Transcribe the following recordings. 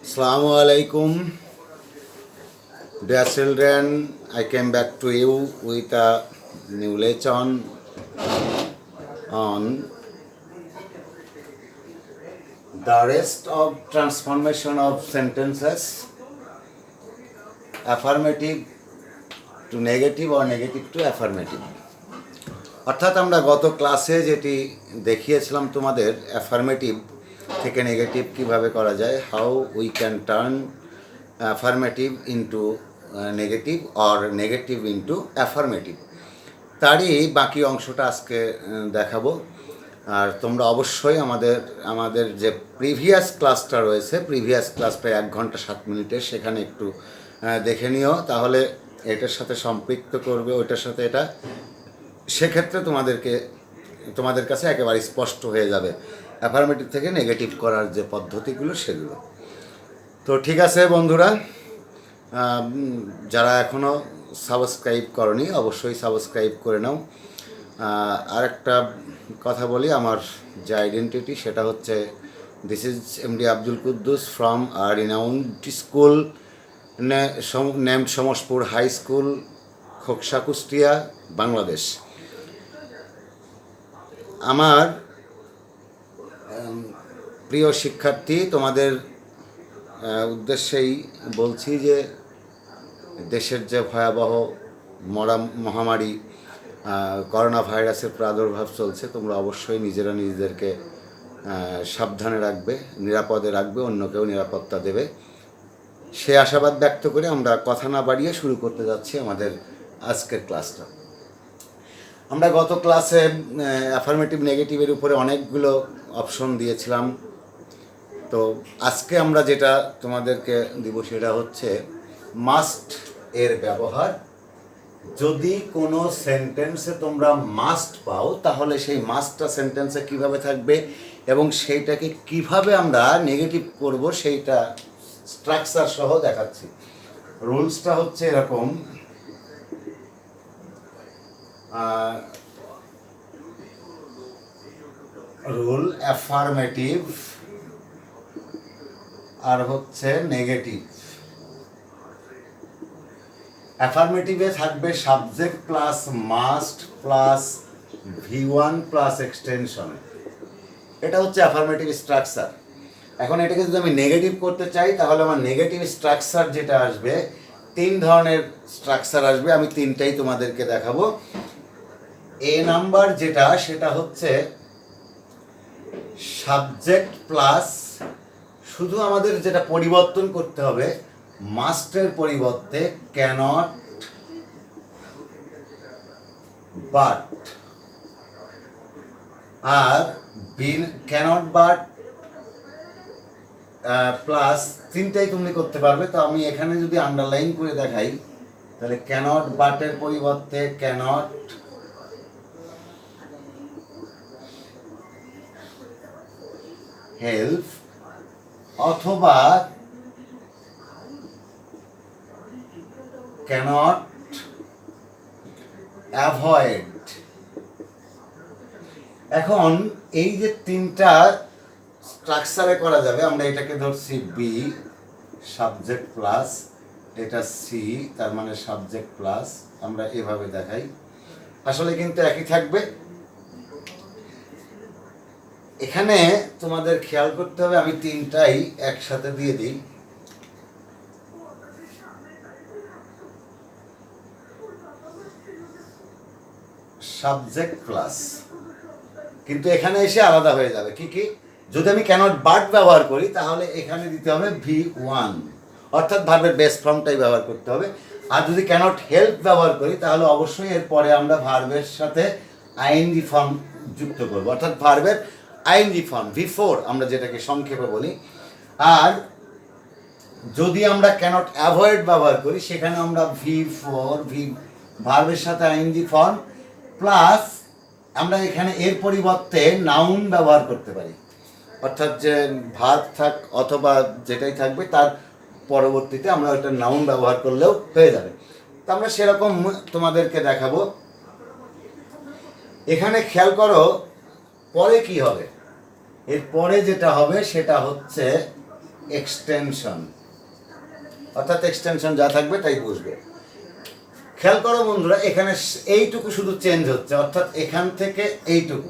Assalamu alaikum, dear children. I came back to you with a new lesson on the rest of transformation of sentences, affirmative to negative or negative to affirmative. অর্থাৎ আমরা গত ক্লাসে যেটি দেখিয়েছিলাম তোমাদের affirmative থেকে negative কিভাবে করা যায়, how we can turn affirmative into negative or negative into affirmative, তারই বাকি অংশটা আজকে দেখাবো। আর তোমরা অবশ্যই আমাদের যে প্রিভিয়াস ক্লাসটা রয়েছে, প্রিভিয়াস ক্লাস প্রায় 1 ঘন্টা 7 মিনিটের, সেখানে একটু দেখে নিও, তাহলে এটার সাথে সম্পৃক্ত করবে ওইটার সাথে এটা, সেক্ষেত্রে তোমাদের কাছে একেবারে স্পষ্ট হয়ে যাবে অ্যাফার্মেটিভ থেকে নেগেটিভ করার যে পদ্ধতিগুলো সেগুলো। তো ঠিক আছে বন্ধুরা, যারা এখনও সাবস্ক্রাইব করনি অবশ্যই সাবস্ক্রাইব করে নাও। আর একটা কথা বলি, আমার যে আইডেন্টিটি সেটা হচ্ছে this is MD Abdul Quddus from a renowned school named Samaspur high school, Khoksa, Kushtia, Bangladesh. আমার প্রিয় শিক্ষার্থী, তোমাদের উদ্দেশ্যেই বলছি যে দেশের যে ভয়াবহ মহামারী করোনা ভাইরাসের প্রাদুর্ভাব চলছে, তোমরা অবশ্যই নিজেদেরকে সাবধানে রাখবে, নিরাপদে রাখবে, অন্যকেও নিরাপত্তা দেবে, সে আশাবাদ ব্যক্ত করে আমরা কথা না বাড়িয়ে শুরু করতে যাচ্ছি আমাদের আজকের ক্লাসটা। আমরা গত ক্লাসে অ্যাফার্মেটিভ নেগেটিভের উপরে অনেকগুলো অপশন দিয়েছিলাম। তো আজকে আমরা যেটা তোমাদেরকে দিব সেটা হচ্ছে মাস্ট এর ব্যবহার। যদি কোনো সেন্টেন্সে তোমরা মাস্ট পাও, তাহলে সেই মাস্টটা সেন্টেন্সে কিভাবে থাকবে এবং সেইটাকে কিভাবে আমরা নেগেটিভ করব সেইটা স্ট্রাকচার সহ দেখাচ্ছি। রুলসটা হচ্ছে এরকম, রুল অ্যাফার্মেটিভ আর হচ্ছে নেগেটিভ। অ্যাফার্মেটিভে থাকবে subject plus must plus V1 plus extension, এটা হচ্ছে অ্যাফার্মেটিভ স্ট্রাকচার। এখন এটাকে যদি আমি নেগেটিভ করতে চাই, তাহলে আমার নেগেটিভ স্ট্রাকচার যেটা আসবে, 3 ধরনের স্ট্রাকচার আসবে, আমি 3টাই তোমাদেরকে দেখাবো। এ নাম্বার যেটা, সেটা হচ্ছে সাবজেক্ট প্লাস, শুধু আমাদের যেটা পরিবর্তন করতে হবে, মাস্টের পরিবর্তে ক্যানট বাট, আর ক্যানট বাট প্লাস 3টাই তুমি করতে পারবে। তো আমি এখানে যদি আন্ডারলাইন করে দেখাই, তাহলে ক্যানট বাটের পরিবর্তে ক্যানট হেল্প, অথবা ক্যানট অ্যাভয়েড। এখন এই যে 3টা স্ট্রাকচারে করা যাবে, আমরা এটাকে ধরছি বি সাবজেক্ট প্লাস, এটা সি তার মানে সাবজেক্ট প্লাস, আমরা এভাবে দেখাই, আসলে কিন্তু একই থাকবে। এখানে তোমাদের খেয়াল করতে হবে, আমি 3টাই একসাথে দিয়ে দিই। সাবজেক্ট প্লাস, কিন্তু এখানে এসে আলাদা হয়ে যাবে। কি যদি আমি ক্যানট বাট ব্যবহার করি, তাহলে এখানে দিতে হবে V1, অর্থাৎ ভার্বের বেস ফর্মটাই ব্যবহার করতে হবে। আর যদি ক্যানট হেল্প ব্যবহার করি, তাহলে অবশ্যই এরপরে আমরা ভার্বের সাথে আইএনজি ফর্ম যুক্ত করব, অর্থাৎ ভার্বের আইএনজি ফর্ম V4 আমরা যেটাকে সংক্ষেপে বলি। আর যদি আমরা ক্যানট অ্যাভয়েড ব্যবহার করি, সেখানে আমরা V4 ভার্বের সাথে আইএনজি ফর্ম প্লাস আমরা এখানে এর পরিবর্তে নাউন ব্যবহার করতে পারি, অর্থাৎ যে ভার্ব থাক অথবা যেটাই থাকবে তার পরবর্তীতে আমরা ওইটা নাউন ব্যবহার করলেও হয়ে যাবে। তো আমরা সেরকম তোমাদেরকে দেখাবো। এখানে খেয়াল করো পরে কি হবে, এর পরে যেটা হবে সেটা হচ্ছে এক্সটেনশন, অর্থাৎ এক্সটেনশন যা থাকবে তাই বুঝবে। খেয়াল করো বন্ধুরা, এখানে এইটুকু শুধু চেঞ্জ হচ্ছে, অর্থাৎ এখান থেকে এইটুকু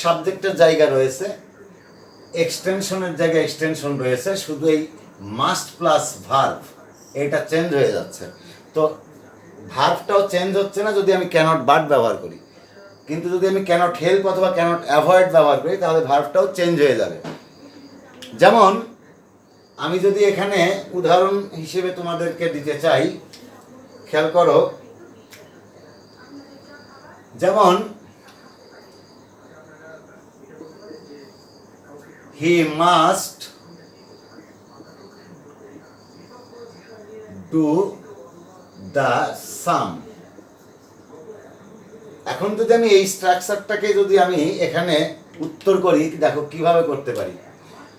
সাবজেক্টের জায়গা রয়েছে, এক্সটেনশনের জায়গায় এক্সটেনশন রয়েছে, শুধু এই মাস্ট প্লাস ভার্ব এটা চেঞ্জ হয়ে যাচ্ছে। তো ভার্বটাও চেঞ্জ হচ্ছে না যদি আমি ক্যানট বাট ব্যবহার করি, কিন্তু যদি আমি ক্যানট হেল্প অথবা ক্যানট অ্যাভয়েড ব্যবহার করি তাহলে ভার্বটাও চেঞ্জ হয়ে যাবে। যেমন আমি যদি এখানে উদাহরণ হিসেবে তোমাদেরকে দিতে চাই, খেয়াল করো, যেমন he must do the sum। এখন যদি আমি এই স্ট্রাকচারটাকে যদি আমি এখানে উত্তর করি, দেখো কিভাবে করতে পারি।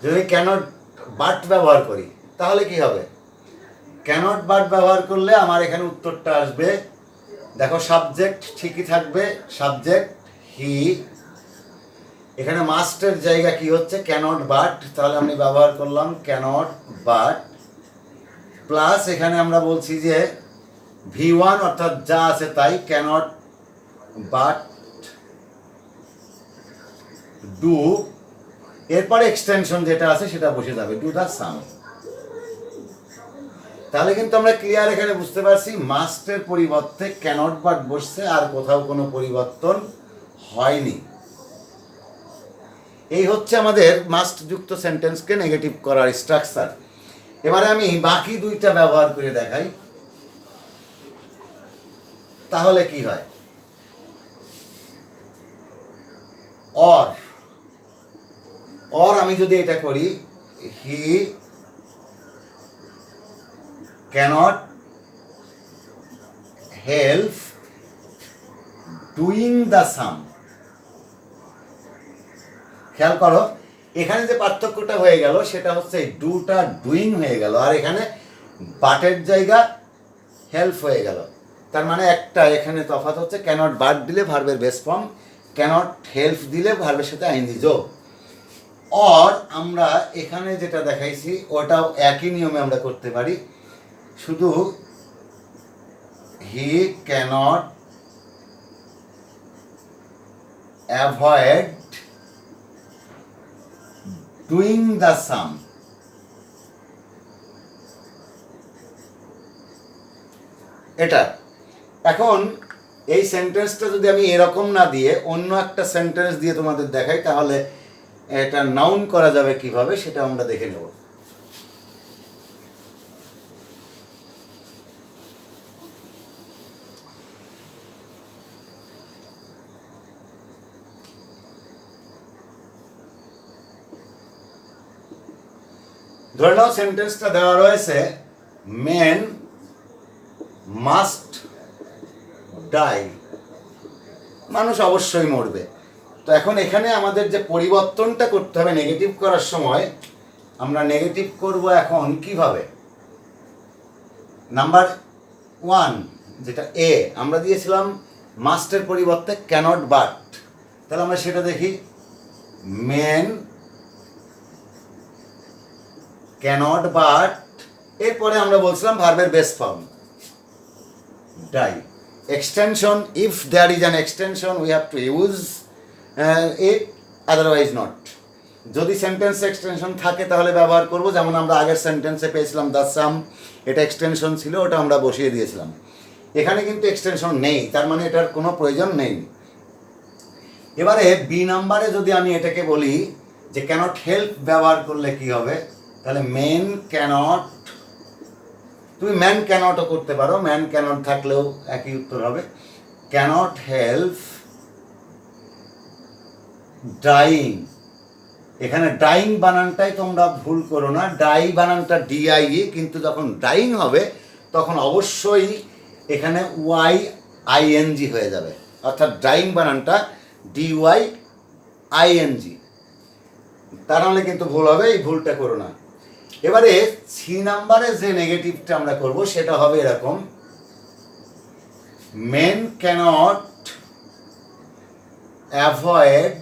যদি ক্যানট বাট ব্যবহার করি তাহলে কি হবে? ক্যানট বাট ব্যবহার করলে আমার এখানে উত্তরটা আসবে, দেখো সাবজেক্ট ঠিকই থাকবে, সাবজেক্ট হি, এখানে মাস্টের জায়গা কি হচ্ছে ক্যানট বাট, তাহলে আমি ব্যবহার করলাম ক্যানট বাট, প্লাস এখানে আমরা বলছি যে V1 অর্থাৎ যা আছে তাই, ক্যানট বাট ডু, এরপরে এক্সটেনশন যেটা আছে সেটা বসে যাবে, ডু দ্য সাম। তাহলে কিন্তু আমরা ক্লিয়ার এখানে বুঝতে পারছি মাস্টের পরিবর্তে ক্যানট বাট বসছে, আর কোথাও কোনো পরিবর্তন হয়নি। এই হচ্ছে আমাদের মাস্ট যুক্ত সেন্টেন্সকে নেগেটিভ করার স্ট্রাকচার। এবারে আমি বাকি দুইটা ব্যবহার করে দেখাই, তাহলে কি হয়। অর আমি যদি এটা করি, হি ক্যানট হেল্প ডুইং দ্য সাম। খেয়াল করো এখানে যে পার্থক্যটা হয়ে গেল সেটা হচ্ছে ডুটা ডুইং হয়ে গেল, আর এখানে বাটের জায়গা হেল্প হয়ে গেল। তার মানে একটা এখানে তফাৎ হচ্ছে, ক্যানট বাট দিলে ভার্বের বেস ফর্ম, ক্যানট হেল্প দিলে ভার্বের সাথে আইএনজি যোগ। অর আমরা এখানে যেটা দেখাইছি ওটাও একই নিয়মে আমরা করতে পারি, শুধু হি ক্যানট অ্যাভয়েড ডুইং দ্য সাম। এটা এখন এই সেন্টেন্সটা যদি আমি এরকম না দিয়ে অন্য একটা সেন্টেন্স দিয়ে তোমাদের দেখাই তাহলে এটা নাউন করা যাবে কিভাবে সেটা আমরা দেখে নেব। ধরে নাও সেন্টেন্সটা দেওয়া রয়েছে মেন মাস্ট ডাই, মানুষ অবশ্যই মরবে। তো এখন এখানে আমাদের যে পরিবর্তনটা করতে হবে নেগেটিভ করার সময়, আমরা নেগেটিভ করব এখন কিভাবে। নাম্বার 1 যেটা এ আমরা দিয়েছিলাম মাস্টের পরিবর্তে ক্যানট বাট, তাহলে আমরা সেটা দেখি, মেন ক্যানট বাট, এরপরে আমরা বলছিলাম ভার্বের base form die. Extension, if there is an extension we have to use it, otherwise not. যদি সেন্টেন্স এক্সটেনশন থাকে তাহলে ব্যবহার করব, যেমন আমরা আগের সেন্টেন্সে পেয়েছিলাম দ্য সাম, এটা এক্সটেনশন ছিল, ওটা আমরা বসিয়ে দিয়েছিলাম। এখানে কিন্তু এক্সটেনশন নেই, তার মানে এটার কোনো প্রয়োজন নেই। এবারে বি নাম্বারে যদি আমি এটাকে বলি যে ক্যানট হেল্প ব্যবহার করলে কি হবে, তাহলে মেন ক্যানট, তুমি ম্যান ক্যানটও করতে পারো, ম্যান ক্যানট থাকলেও একই উত্তর হবে, ক্যানট হেল্প ডাইং। এখানে ডাইং বানানটাই তোমরা ভুল করো না, ডাই বানানটা ডিআইই, কিন্তু যখন ডাইং হবে তখন অবশ্যই এখানে ওয়াই আইএনজি হয়ে যাবে, অর্থাৎ ডাইং বানানটা ডিওয়াই আইএনজি, তা নাহলে কিন্তু ভুল হবে, এই ভুলটা করো না। এবারে সি নাম্বারে যে নেগেটিভটা আমরা করব সেটা হবে এরকম, মেন ক্যানট অ্যাভয়েড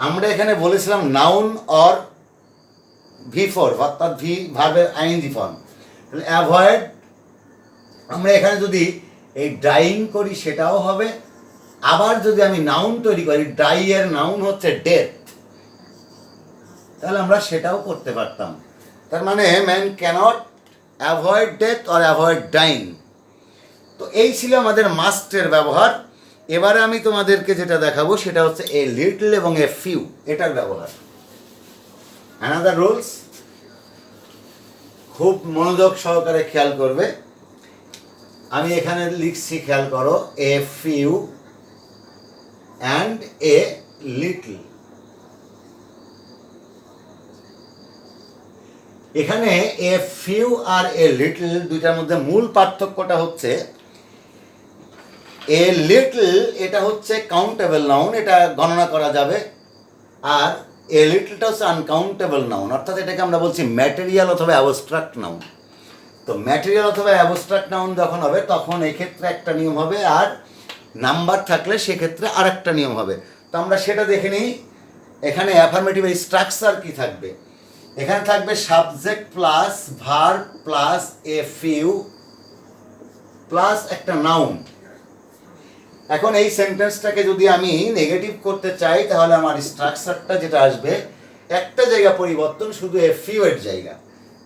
আমরা এখানে বলেছিলাম নাউন অর V4 অর্থাৎ ভি ভার্বের আইএনজি ফর্ম। তাহলে অ্যাভয়েড, আমরা এখানে যদি এই ডাইং করি সেটাও হবে। আবার যদি আমি নাউন তৈরি করি, ডাই এর নাউন হচ্ছে ডেথ, তাহলে আমরা সেটাও করতে পারতাম। তার মানে man cannot avoid death or avoid dying. তো এই ছিল আমাদের মাস্টের ব্যবহার। এবারে আমি তোমাদেরকে যেটা দেখাবো সেটা হচ্ছে এ লিটল এবং এ ফিউ, এটার ব্যবহার। অ্যানাদার রুলস, খুব মনোযোগ সহকারে খেয়াল করবে। আমি এখানে লিখছি, খেয়াল করো, a few and a little. এখানে এ ফিউ আর এ লিটল দুইটার মধ্যে মূল পার্থক্যটা হচ্ছে এ লিটল এটা হচ্ছে কাউন্টেবল নাউন, এটা গণনা করা যাবে, আর এ লিটলটা হচ্ছে আনকাউন্টেবল নাউন, অর্থাৎ এটাকে আমরা বলছি ম্যাটেরিয়াল অথবা অ্যাবস্ট্রাক্ট নাউন। তো ম্যাটেরিয়াল অথবা অ্যাবস্ট্রাক্ট নাউন যখন হবে তখন এক্ষেত্রে একটা নিয়ম হবে, আর নাম্বার থাকলে সেক্ষেত্রে আর একটা নিয়ম হবে। তো আমরা সেটা দেখে নিই। এখানে অ্যাফার্মেটিভের স্ট্রাকচার কি থাকবে। এখানে থাকবে subject plus verb plus a few plus একটা নাউন। এখন এই সেন্টেন্সটাকে যদি আমি নেগেটিভ করতে চাই তাহলে আমার স্ট্রাকচারটা যেটা আসবে, একটা জায়গা পরিবর্তন, শুধু এ ফিউ এর জায়গা।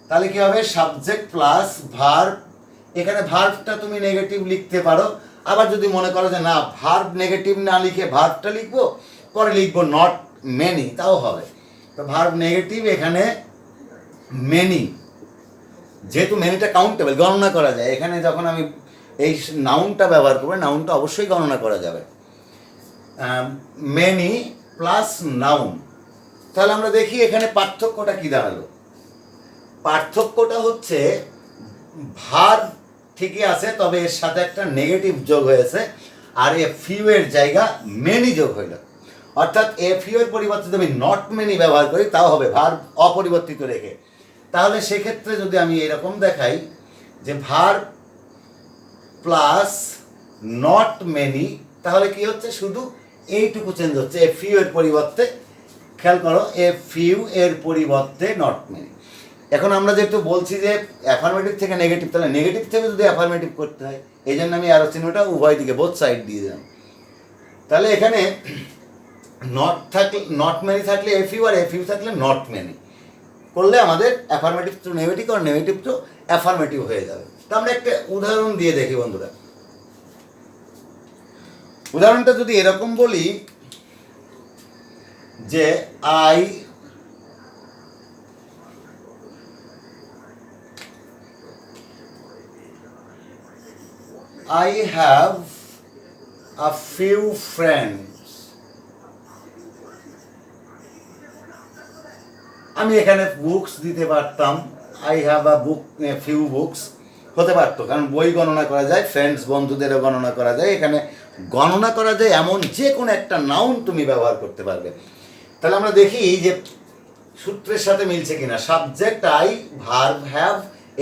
তাহলে কি হবে, সাবজেক্ট প্লাস ভার্ব। এখানে ভার্বটা তুমি নেগেটিভ লিখতে পারো, আবার যদি মনে করো যে না ভার্ব নেগেটিভ না লিখে ভার্বটা লিখবো, পরে লিখবো নট মেনি, তাও হবে। তো ভার্ব নেগেটিভ, এখানে মেনি, যেহেতু মেনিটা কাউন্টেবল, গণনা করা যায়, এখানে যখন আমি এই নাউনটা ব্যবহার করবো, নাউনটা অবশ্যই গণনা করা যাবে। Many plus noun. তাহলে আমরা দেখি এখানে পার্থক্যটা কি দাঁড়ালো। পার্থক্যটা হচ্ছে ভার্ব ঠিকই আছে, তবে এর সাথে একটা নেগেটিভ যোগ হয়েছে, আর এ ফিউ এর জায়গা মেনি যোগ হইল। অর্থাৎ এ ফিউ এর পরিবর্তে যদি আমি নট মেনি ব্যবহার করি তাও হবে, ভার্ব অপরিবর্তিত রেখে। তাহলে সেক্ষেত্রে যদি আমি এরকম দেখাই যে ভার্ব প্লাস নট মেনি, তাহলে কি হচ্ছে, শুধু এইটুকু চেঞ্জ হচ্ছে, এ ফিউ এর পরিবর্তে, খেয়াল করো, এ ফিউ এর পরিবর্তে নট মেনি। এখন আমরা যেহেতু বলছি যে অ্যাফার্মেটিভ থেকে নেগেটিভ, তাহলে নেগেটিভ থেকে যদি অ্যাফার্মেটিভ করতে হয়, এই জন্য আমি আরো চিহ্নটা উভয় দিকে বোথ সাইড দিয়ে দিলাম। তাহলে এখানে নট থাকলে, নট মেনি থাকলে এ ফিউ, আর এ ফিউ থাকলে নট মেনি করলে আমাদের অ্যাফার্মেটিভ টু নেগেটিভ আর নেগেটিভ টু অ্যাফার্মেটিভ হয়ে যাবে। তো আমরা একটা উদাহরণ দিয়ে দেখি বন্ধুরা। উদাহরণটা যদি এরকম বলি যে I have a few friends. আমি এখানে বুকস দিতে পারতাম, I have a book, few books হতে পারতো, কারণ বই গণনা করা যায়, ফ্রেন্ডস বন্ধুদেরও গণনা করা যায়, এখানে গণনা করা যায় এমন যে কোনো একটা নাউন তুমি ব্যবহার করতে পারবে। তাহলে আমরা দেখি যে সূত্রের সাথে মিলছে কিনা। Subject I, verb have,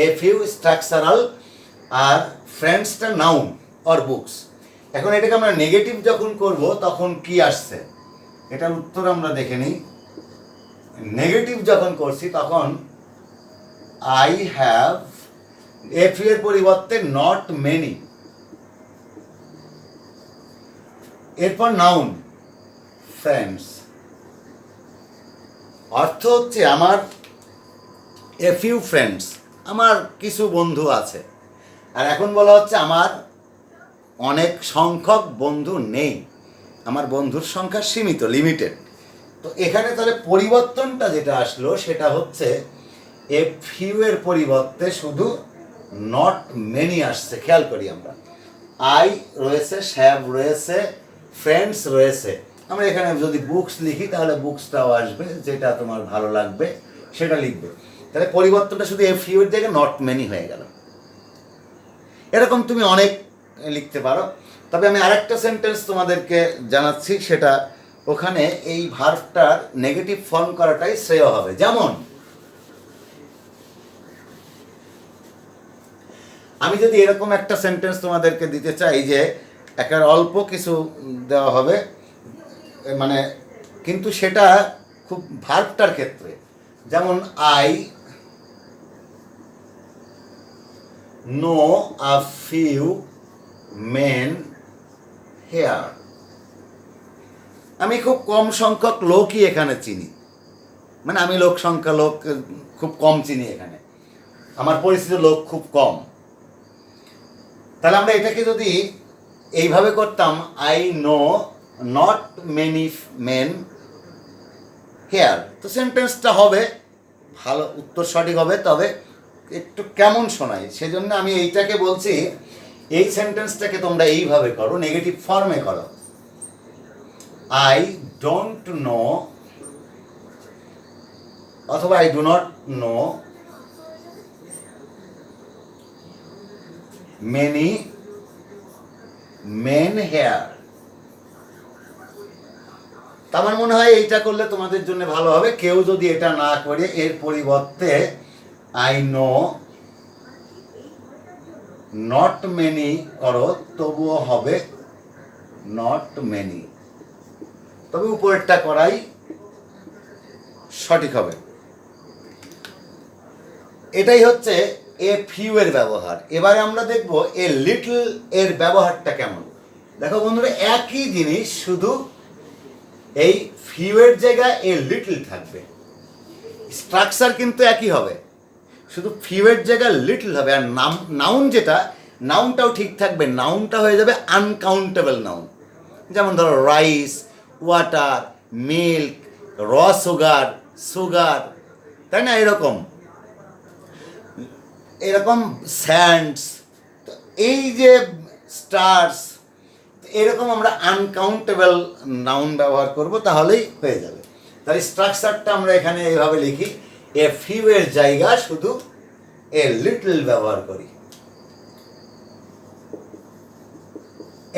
a few structural, আর ফ্রেন্ডসটা নাউন অর বুকস। এখন এটাকে আমরা নেগেটিভ যখন করব তখন কি আসছে, এটার উত্তর আমরা দেখে নিই। নেগেটিভ যখন করছি তখন আই হ্যাভ, এ ফিউ এর পরিবর্তে নট মেনি, এরপর নাউন ফ্রেন্ডস। অর্থ হচ্ছে আমার এ ফিউ ফ্রেন্ডস, আমার কিছু বন্ধু আছে। আর এখন বলা হচ্ছে আমার অনেক সংখ্যক বন্ধু নেই, আমার বন্ধুর সংখ্যা সীমিত, লিমিটেড। তো এখানে তাহলে পরিবর্তনটা যেটা আসলো সেটা হচ্ছে এ ফিউ এর পরিবর্তে শুধু নট মেনি আসছে। খেয়াল করি আমরা, আই রয়েছে, হ্যাভ রয়েছে, ফ্রেন্ডস রয়েছে। আমরা এখানে যদি বুকস লিখি তাহলে বুকসটাও আসবে, যেটা তোমার ভালো লাগবে সেটা লিখবে। তাহলে পরিবর্তনটা শুধু এ ফিউ এর জায়গায় নট মেনি হয়ে গেল। এরকম তুমি অনেক লিখতে পারো। তবে আমি আরেকটা সেন্টেন্স তোমাদেরকে জানাচ্ছি, সেটা ওখানে এই ভার্বটার নেগেটিভ ফর্ম করাটাই শ্রেয় হবে। যেমন আমি যদি এরকম একটা সেন্টেন্স তোমাদেরকে দিতে চাই যে একটা অল্প কিছু দেওয়া হবে, মানে কিন্তু সেটা খুব ভার্বটার ক্ষেত্রে, যেমন I know a few men here, আমি খুব কম সংখ্যক লোকই এখানে চিনি, মানে আমি লোক খুব কম চিনি, এখানে আমার পরিচিত লোক খুব কম। তাহলে আমরা এটাকে যদি এইভাবে করতাম, I know not many men here, তো সেন্টেন্সটা হবে ভালো, উত্তর সঠিক হবে, তবে একটু কেমন শোনায়, সেজন্য আমি এইটাকে বলছি, এই সেন্টেন্সটাকে তোমরা এইভাবে করো, নেগেটিভ ফর্মে করো। আই ডোন্ট নো অথবা I do not know many men here. আমার মনে হয় এইটা করলে তোমাদের জন্য ভালো হবে। কেউ যদি এটা না করে এর পরিবর্তে আই নো নট মেনি করো, তবুও হবে নট মেনি, তবে উপরেরটা করাই সঠিক হবে। এটাই হচ্ছে এ ফিউ এর ব্যবহার। এবারে আমরা দেখব এ লিটল এর ব্যবহারটা কেমন। দেখো বন্ধুরা, একই জিনিস, শুধু এই ফিউ এর জায়গায় এ লিটল থাকবে, স্ট্রাকচার কিন্তু একই হবে, শুধু ফিউ এর জায়গায় লিটল হবে। আর নাউন যেটা, নাউনটাও ঠিক থাকবে, নাউনটা হয়ে যাবে আনকাউন্টেবল নাউন। যেমন ধরো রাইস, ওয়াটার, মিল্ক, র সুগার, সুগার, তাই না, এরকম স্যান্ডস, এই যে স্টার্স, এরকম আমরা আনকাউন্টেবল নাউন ব্যবহার করব, তাহলেই হয়ে যাবে। তাহলে স্ট্রাকচারটা আমরা এখানে এইভাবে লিখি, এ ফিউ এর জায়গা শুধু এ লিটল ব্যবহার করি,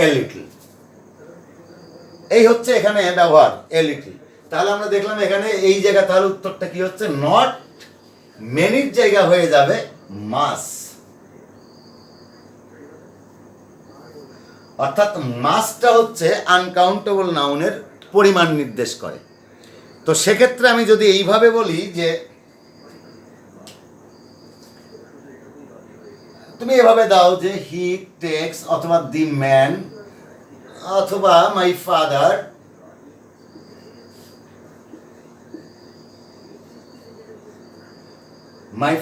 এ লিটল, এই হচ্ছে এখানে ব্যবহার, এ লিটল। তাহলে আমরা দেখলাম এখানে এই জায়গা, তাহলে উত্তরটা কি হচ্ছে, নট মেনির জায়গা হয়ে যাবে মাস, অর্থাৎ মাসটা হচ্ছে আনকাউন্টেবল নাউনের পরিমাণ নির্দেশ করে। তো সেক্ষেত্রে আমি যদি এইভাবে বলি যে, তুমি এভাবে দাও যে হি টেক্স, অথবা দি ম্যান, অথবা my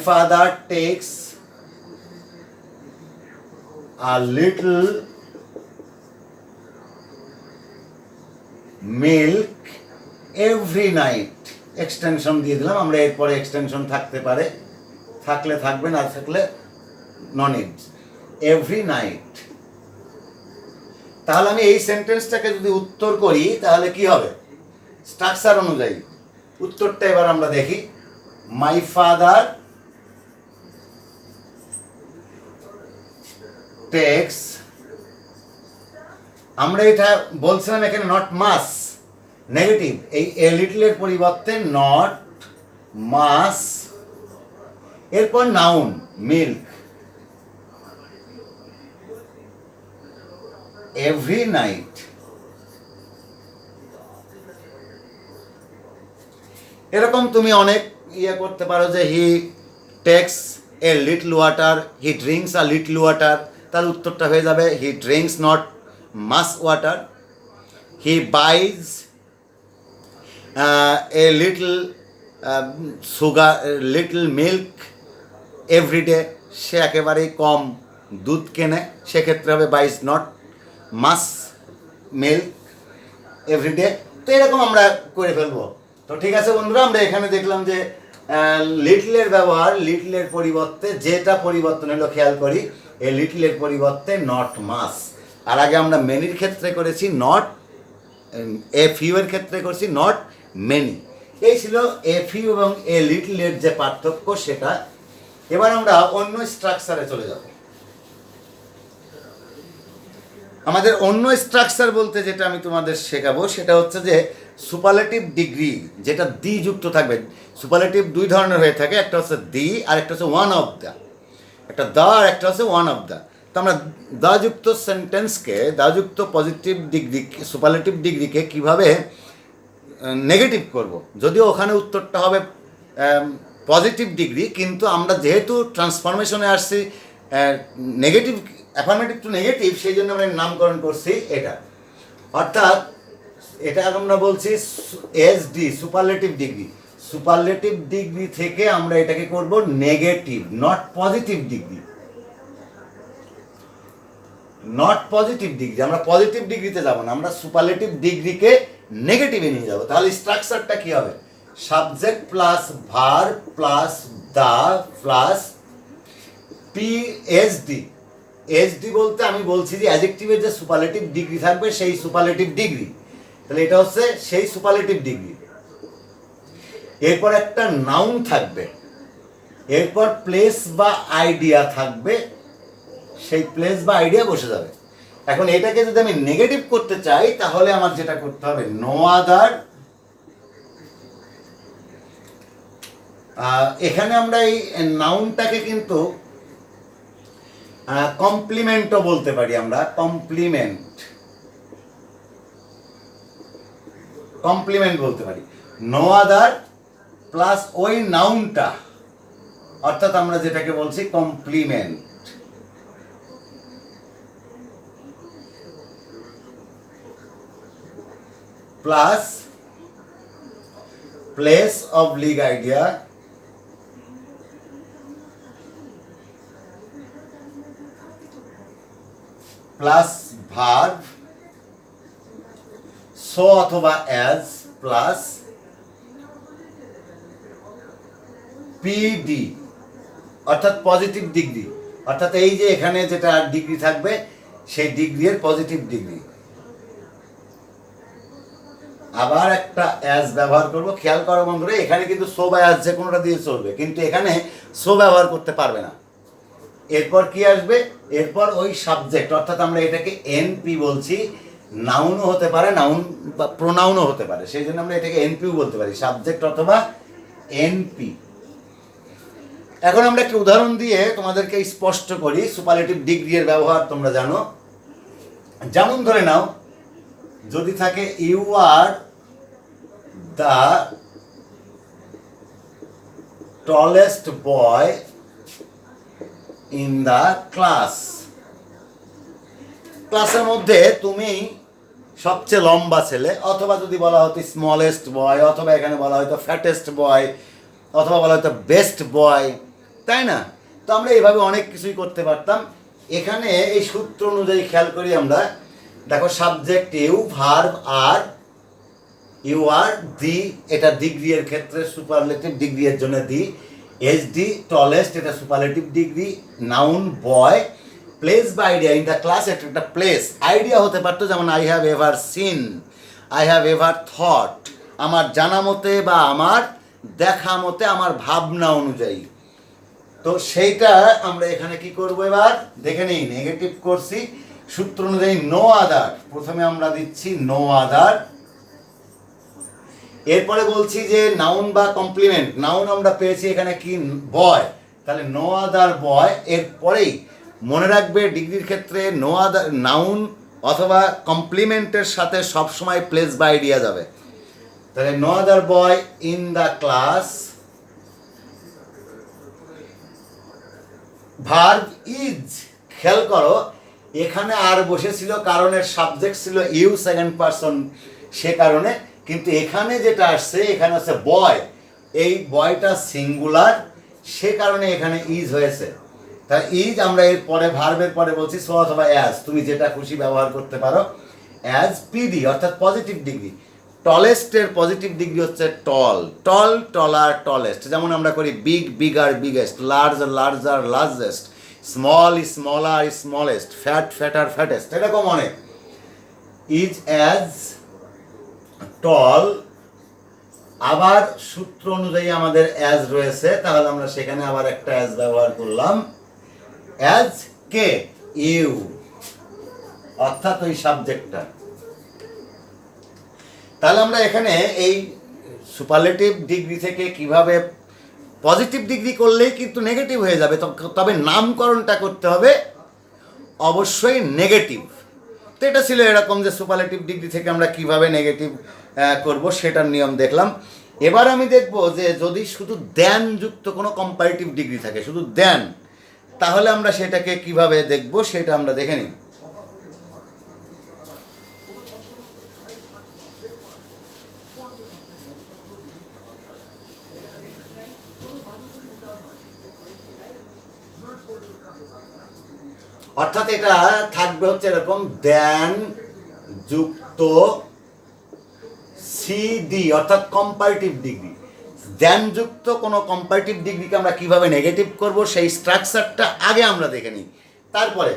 father takes a little milk every night, extension দিয়ে দিলাম আমরা, এরপরে এক্সটেনশন থাকতে পারে, থাকলে থাকবে, না থাকলে নন ইট, এভরি নাইট। তাহলে আমি এই সেন্টেন্সটাকে যদি উত্তর করি, তাহলে কি হবে, স্ট্রাকচার অনুযায়ী উত্তরটা এবার আমরা দেখি। মাই ফাদার টেক্স, আমরা এটা বলছিলাম এখানে নট মাস, নেগেটিভ, এই এ লিটলের পরিবর্তে নট মাস, এরপর নাউন মিল্ক, এভরি নাইট। এরকম তুমি অনেক করতে পারো যে he takes a little water, he drinks a little water, তার উত্তরটা হয়ে যাবে he drinks not much water. He buys a little sugar, little milk everyday, সে একেবারেই কম দুধ কেনে, সেক্ষেত্রে হবে buys not much milk everyday. তো এরকম আমরা করে ফেলবো। তো ঠিক আছে বন্ধুরা, আমরা এখানে দেখলাম যে লিটলের ব্যবহার, লিটলের পরিবর্তে যেটা পরিবর্তন হলো খেয়াল করি, এই লিটলের পরিবর্তে নট মাস। আর আগে আমরা মেনির ক্ষেত্রে করেছি নট, এ ফিউ এর ক্ষেত্রে করেছি নট মেনি। এই ছিল এ ফিউ এবং এ লিটলের যে পার্থক্য সেটা। এবার আমরা অন্য স্ট্রাকচারে চলে যাব। আমাদের অন্য স্ট্রাকচার বলতে যেটা আমি তোমাদের শেখাবো সেটা হচ্ছে যে সুপারলেটিভ ডিগ্রি, যেটা দি যুক্ত থাকবে। সুপারলেটিভ দুই ধরনের হয়ে থাকে, একটা হচ্ছে দি আর একটা হচ্ছে ওয়ান অফ দ্য, একটা দা আর একটা হচ্ছে ওয়ান অফ দ্য। তো আমরা দা যুক্ত সেন্টেন্সকে, দা যুক্ত পজিটিভ ডিগ্রি, সুপারলেটিভ ডিগ্রিকে কিভাবে নেগেটিভ করব, যদিও ওখানে উত্তরটা হবে পজিটিভ ডিগ্রি, কিন্তু আমরা যেহেতু ট্রান্সফরমেশনে আসছি নেগেটিভ, অ্যাফার্মেটিভ টু নেগেটিভ, সেই জন্য আমরা নামকরণ করছি এটা। অর্থাৎ এটা আমরা বলছি SD, superlative degree. Superlative degree থেকে আমরা এটাকে করব negative, not positive degree, not positive degree. আমরা পজিটিভ ডিগ্রিতে যাব না, আমরা সুপারলেটিভ ডিগ্রিকে নেগেটিভে নিয়ে যাব। তাহলে স্ট্রাকচারটা কি হবে? Subject plus verb plus the plus PhD. HD বলতে আমি বলছি যে অ্যাডজেক্টিভের যে সুপারলেটিভ ডিগ্রি থাকবে সেই সুপারলেটিভ ডিগ্রি, তাহলে এটা হচ্ছে সেই সুপারলেটিভ ডিগ্রি। এরপর একটা নাউন থাকবে, এরপর প্লেস বা আইডিয়া থাকবে, সেই প্লেস বা আইডিয়া বসে যাবে। এখন এটাকে যদি আমি নেগেটিভ করতে চাই তাহলে আমার যেটা করতে হবে, নো আদার, এখানে আমরা এই নাউনটাকে কিন্তু কমপ্লিমেন্টও বলতে পারি, আমরা কমপ্লিমেন্ট, কমপ্লিমেন্ট বলতে পারি। নো আদার প্লাস ওই নাউনটা, অর্থাৎ আমরা যেটাকে বলছি complement, plus place oblique idea plus verb so অথবা অ্যাজ প্লাস পিডি, অর্থাৎ পজিটিভ ডিগ্রি। অর্থাৎ এই যে এখানে যেটা ডিগ্রি থাকবে সেই ডিগ্রির পজিটিভ ডিগ্রি। আবার একটা অ্যাজ ব্যবহার করব, খেয়াল করো বন্ধুরা, এখানে কিন্তু সো বা অ্যাজ যে কোনোটা দিয়ে চলবে, কিন্তু এখানে সো ব্যবহার করতে পারবে না। এরপর কি আসবে? এরপর ওই সাবজেক্ট, অর্থাৎ আমরা এটাকে এনপি বলছি, নাউনও হতে পারে, নাউন বা প্রোনাউনও হতে পারে, সেই জন্য আমরা এটাকে এনপিও বলতে পারি, সাবজেক্ট অথবা এনপি। এখন আমরা একটা উদাহরণ দিয়ে তোমাদেরকে স্পষ্ট করি, সুপারলেটিভ ডিগ্রি এর ব্যবহার তোমরা জানো। যেমন ধরে নাও, যদি থাকে you are the tallest boy in the class, ক্লাসের মধ্যে তুমি সবচেয়ে লম্বা ছেলে, অথবা যদি বলা হতো স্মলেস্ট বয়, অথবা এখানে বলা হয়তো ফ্যাটেস্ট বয়, অথবা বলা হয়তো বেস্ট বয়, তাই না? তো আমরা এইভাবে অনেক কিছুই করতে পারতাম। এখানে এই সূত্র অনুযায়ী খেয়াল করি আমরা, দেখো subject you, verb are, you are, the, এটা ডিগ্রি এর ক্ষেত্রে সুপারলেটিভ ডিগ্রি এর জন্য দি, এইচডি টলেস্ট, এটা সুপারলেটিভ ডিগ্রি, নাউন বয়, প্লেস বা আইডিয়া ইন দ্য ক্লাস, এটা একটা প্লেস। আইডিয়া হতে পারতো যেমন I have ever seen, I have ever thought, আমার জানা মতে বা আমার দেখা মতে, আমার ভাবনা অনুযায়ী। তো সেইটা আমরা এখানে কি করবো, এবার দেখে নেই, নেগেটিভ করছি সূত্র অনুযায়ী নো আদার, প্রথমে আমরা দিচ্ছি নো আদার, এরপরে বলছি যে নাউন বা কমপ্লিমেন্ট, নাউন আমরা পেয়েছি এখানে কি বয়, তাহলে নো আদার বয়। এরপরেই মনে রাখবে ডিগ্রির ক্ষেত্রে নো আদার, নাউন অথবা কমপ্লিমেন্টের সাথে সবসময় প্লেস বা আইডিয়া যাবে। তাহলে no other boy in the class, verb is, খেয়াল করো এখানে আর বসেছিল কারণ এর সাবজেক্ট ছিল ইউ সেকেন্ড পারসন, সে কারণে, কিন্তু এখানে যেটা আসছে এখানে হচ্ছে বয়, এই বয়টা সিঙ্গুলার, সে কারণে এখানে ইজ হয়েছে। তাই ইজ আমরা এর পরে ভার্বের পরে বলছি সো অথবা অ্যাজ, তুমি যেটা খুশি ব্যবহার করতে পারো। অ্যাজ পিডি অর্থাৎ পজিটিভ ডিগ্রি, টলেস্টের পজিটিভ ডিগ্রি হচ্ছে টল, টল টলার টলেস্ট, যেমন আমরা করি big bigger biggest, large larger largest, small smaller smallest, fat fatter fattest, এরকম অনেক। ইজ অ্যাজ টল, আবার সূত্র অনুযায়ী আমাদের অ্যাজ রয়েছে, তাহলে আমরা সেখানে আবার একটা অ্যাজ ব্যবহার করলাম, অ্যাজ কে ইউ, অর্থাৎ ওই সাবজেক্টটা। তাহলে আমরা এখানে এই সুপারলেটিভ ডিগ্রি থেকে কিভাবে পজিটিভ ডিগ্রি করলেই কিন্তু নেগেটিভ হয়ে যাবে, তবে নামকরণটা করতে হবে অবশ্যই নেগেটিভ। তো এটা ছিল এরকম যে সুপারলেটিভ ডিগ্রি থেকে আমরা কিভাবে নেগেটিভ করব সেটার নিয়ম দেখলাম। এবার আমি দেখব যে যদি শুধু দেন যুক্ত কোনো কম্পারেটিভ ডিগ্রি থাকে, শুধু দেন, তাহলে আমরা সেটাকে কিভাবে দেখব সেটা আমরা দেখে নিই। অর্থাৎ এটা থাকবে হচ্ছে এরকম, দেন যুক্ত সিডি অর্থাৎ কম্পারেটিভ ডিগ্রি। দেন যুক্ত কোনো কম্পারেটিভ ডিগ্রিকে আমরা কিভাবে নেগেটিভ করব সেই স্ট্রাকচারটা আগে আমরা দেখে নিই। তারপরে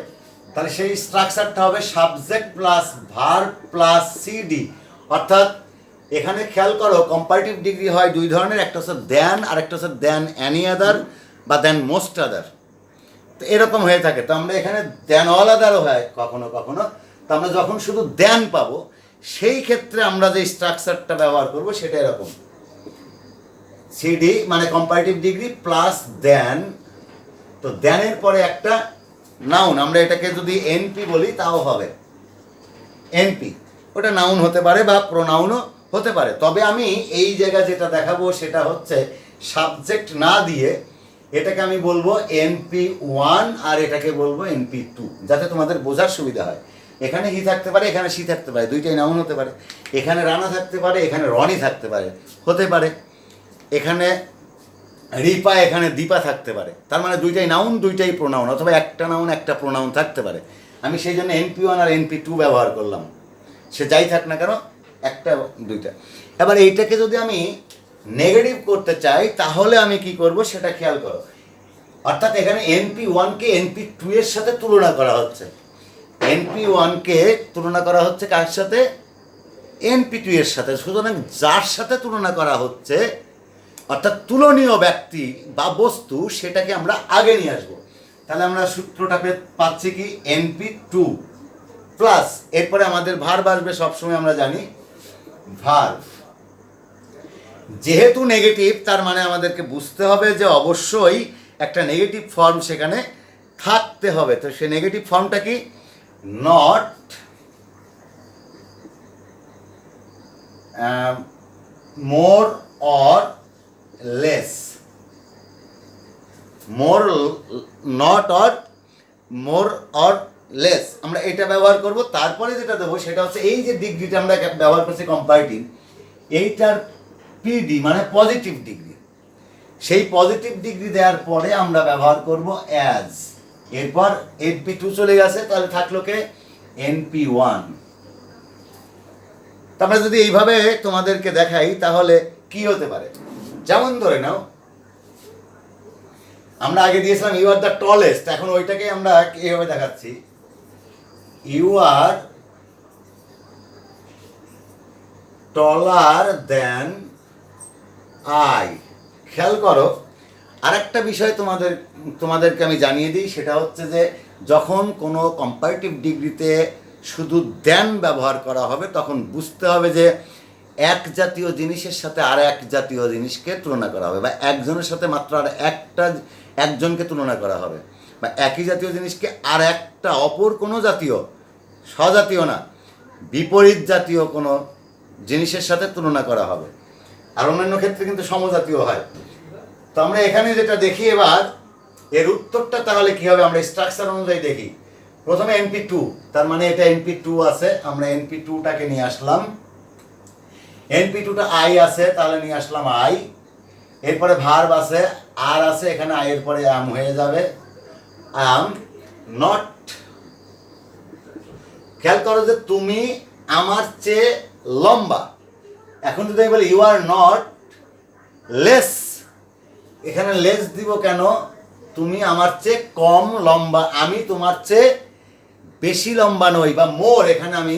তাহলে সেই স্ট্রাকচারটা হবে subject plus verb plus CD. অর্থাৎ এখানে খেয়াল করো কম্পারেটিভ ডিগ্রি হয় দুই ধরনের, একটা হচ্ছে দেন আর একটা হচ্ছে দেন অ্যানি আদার বা দেন মোস্ট আদার। তো এরকম হয়ে থাকে। তো আমরা এখানে দেন অল আদারও হয় কখনো কখনো। তো আমরা যখন শুধু দেন পাবো সেই ক্ষেত্রে আমরা যে স্ট্রাকচারটা ব্যবহার করব সেটা এরকম, সিডি মানে কম্পারেটিভ ডিগ্রি প্লাস দেন। তো দেনের পরে একটা নাউন, আমরা এটাকে যদি এনপি বলি তাও হবে এনপি, ওটা নাউন হতে পারে বা প্রোনাউনও হতে পারে। তবে আমি এই জায়গায় যেটা দেখাবো সেটা হচ্ছে সাবজেক্ট না দিয়ে এটাকে আমি বলবো এনপি ওয়ান আর এটাকে বলবো এনপি টু, যাতে তোমাদের বোঝার সুবিধা হয়। এখানে হি থাকতে পারে, এখানে সি থাকতে পারে, দুইটাই নাউন হতে পারে। এখানে রানা থাকতে পারে, এখানে রনি থাকতে পারে, হতে পারে। এখানে রিপা, এখানে দীপা থাকতে পারে। তার মানে দুইটাই নাউন, দুইটাই প্রোনাউন, অথবা একটা নাউন একটা প্রোনাউন থাকতে পারে। আমি সেই জন্য এনপি ওয়ান আর এনপি টু ব্যবহার করলাম, সে যাই থাক না কেন, একটা দুইটা। এবার এইটাকে যদি আমি নেগেটিভ করতে চাই তাহলে আমি কি করব সেটা খেয়াল করো। অর্থাৎ এখানে এনপি ওয়ানকে এনপি টু এর সাথে তুলনা করা হচ্ছে। এনপি ওয়ানকে তুলনা করা হচ্ছে কার সাথে? এনপি টু এর সাথে। সুতরাং যার সাথে তুলনা করা হচ্ছে অর্থাৎ তুলনীয় ব্যক্তি বা বস্তু, সেটাকে আমরা আগে নিয়ে আসবো। তাহলে আমরা সূত্রটা পাচ্ছি কি, এনপি টু প্লাস, এরপরে আমাদের ভার্ব আসবে সবসময় আমরা জানি, ভার্ব। যেহেতু নেগেটিভ তার মানে আমাদেরকে বুঝতে হবে যে অবশ্যই একটা নেগেটিভ ফর্ম সেখানে থাকতে হবে। তো সে নেগেটিভ ফর্মটা কি? Not more or less, more not or more or less, আমরা এটা ব্যবহার করব। তারপরে যেটা দেবো সেটা হচ্ছে এই যে ডিগ্রিটা আমরা ব্যবহার করছি কম্পারেটিভ, এইটার পিডি মানে পজিটিভ ডিগ্রি। সেই পজিটিভ ডিগ্রি দেওয়ার পরে আমরা ব্যবহার করব অ্যাজ। এরপর এনপি টু চলে গেছে, তাহলে থাকলো কে? NP one. তারপরে যদি এইভাবে তোমাদেরকে দেখাই তাহলে কি হতে পারে, যেমন ধরে নাও আমরা আগে দিয়েছিলাম ইউ আর দ্য টলেস্ট, এখন ওইটাকে আমরা এইভাবে দেখাচ্ছি, you R trawler then I. খেয়াল করো আরেকটা বিষয় তোমাদেরকে আমি জানিয়ে দিই, সেটা হচ্ছে যে যখন কোনো কম্পারেটিভ ডিগ্রিতে শুধু দেন ব্যবহার করা হবে তখন বুঝতে হবে যে এক জাতীয় জিনিসের সাথে আর এক জাতীয় জিনিসকে তুলনা করা হবে, বা একজনের সাথে মাত্র আর একজনকে তুলনা করা হবে, বা একই জাতীয় জিনিসকে আর একটা অপর কোনো জাতীয়, স্বজাতীয় না, বিপরীত জাতীয় কোনো জিনিসের সাথে তুলনা করা হবে। আর অন্যান্য ক্ষেত্রে কিন্তু সমজাতীয় হয়। তো আমরা এখানে যেটা দেখি এবার এর উত্তরটা তাহলে কি হবে, আমরা স্ট্রাকচার অনুযায়ী দেখি। প্রথমে এনপি টু, তার মানে এটা এনপি টু আছে, আমরা এনপি টুটাকে নিয়ে আসলাম। এনপি টুটা আই আছে, তাহলে নিয়ে আসলাম আই। এরপরে ভার্ব আছে, আর আছে, এখানে আই এর পরে আম হয়ে যাবে, আম নট। খেয়াল করো যে তুমি আমার চেয়ে লম্বা। এখন যদি আমি বলি ইউ আর নট লেস, এখানে লেস দিব কেন? তুমি আমার চেয়ে কম লম্বা, আমি তোমার চেয়ে বেশি লম্বা নই। বা মোর, এখানে আমি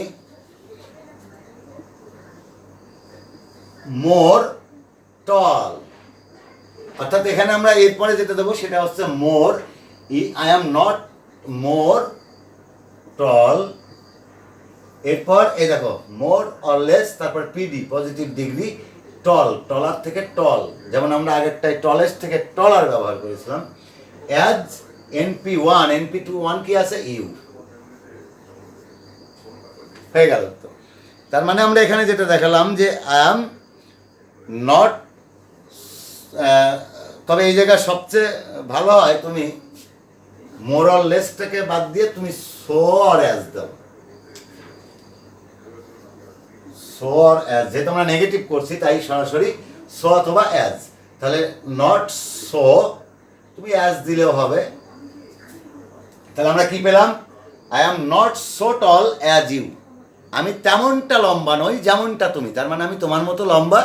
মোর টল, অর্থাৎ এখানে আমরা এরপরে যেটা দেবো সেটা হচ্ছে মোর, আই এম নট মোর টল। এরপর এই দেখো মোর অর লেস, তারপর পিডি পজিটিভ ডিগ্রি, টল, টলার থেকে টল, যেমন আমরা আগেরটাই টলেস্ট থেকে টলার ব্যবহার করেছিলাম। As NP one, NP two one কি আছে? ইউ। হয়ে গেল তো। তার মানে আমরা এখানে যেটা দেখালাম যে আই অ্যাম নট, তবে এই জায়গায় সবচেয়ে ভালো হয় তুমি মোর অর লেসটাকে বাদ দিয়ে তুমি সো অর অ্যাজ দাও। সো অর অ্যাজ, যেহেতু আমরা নেগেটিভ করছি তাই সরাসরি সো অথবা অ্যাজ। তাহলে নট সো তুমি অ্যাজ দিলেও হবে। তাহলে আমরা কি পেলাম? I am not so tall as you, আমি তেমনটা লম্বা নই যেমনটা তুমি। তার মানে আমি তোমার মতো লম্বা